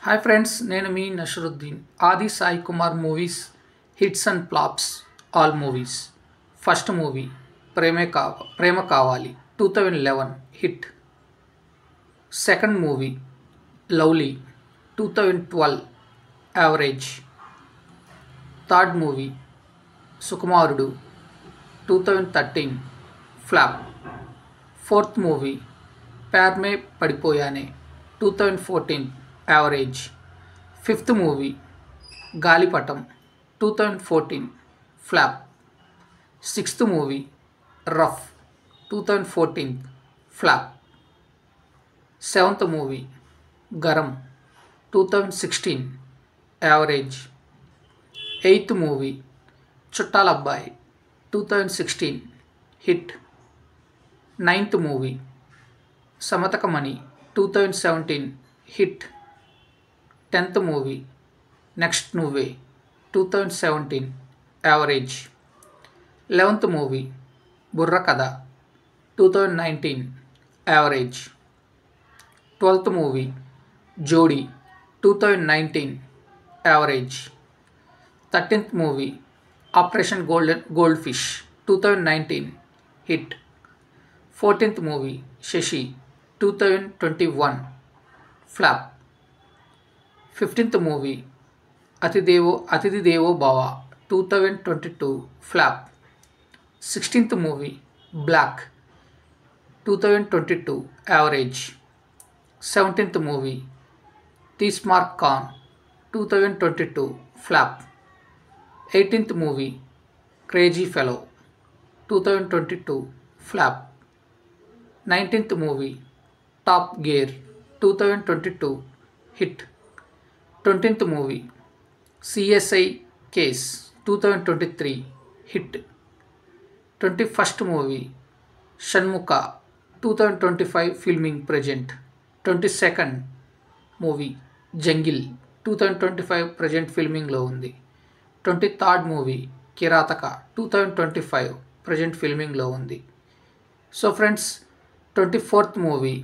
Hi friends, నేను మీ Nasiruddin. Aadi Sai Kumar movies hits and flops all movies. First movie Prema Kavali 2011 hit. Second movie Lovely 2012 average. Third movie Sukumarudu 2013 flop. Fourth movie Pyar Mein Padipoyane 2014 average. Fifth movie Galipatam 2014 flop. Sixth movie Rough 2014 flop. Seventh movie Garam 2016 average. Eighth movie Chuttalabbayi 2016 hit. Ninth movie Shamanthakamani 2017 hit. 10th movie Next Nuvve 2017 average. 11th movie బుర్ర కథ 2019 average. 12th movie Jodi 2019 average. 13th movie Operation Gold Fish 2019 hit. 14th movie Sashi 2021 flop. 15th movie Athidhi Devo Bhava 2022 flop. 16th movie Black 2022 average. 17th movie Teesmaar Khan 2022 flop. 18th movie Crazy Fellow 2022 flop. 19th movie Top Gear 2022 hit. 20th movie CSI case 2023 hit. 21st movie Shanmukha 2025 filming present. 22nd movie Jungle 2025 present ఫిల్మింగ్లో ఉంది. 23rd movie Kirathaka 2025 present ఫిల్మింగ్లో ఉంది. So friends, 24th movie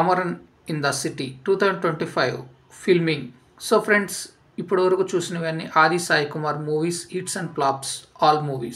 Amaran in the city 2025 filming. So friends, ఇప్పటివరకు చూసినవన్నీ ఆది Sai Kumar movies hits and flops all movies.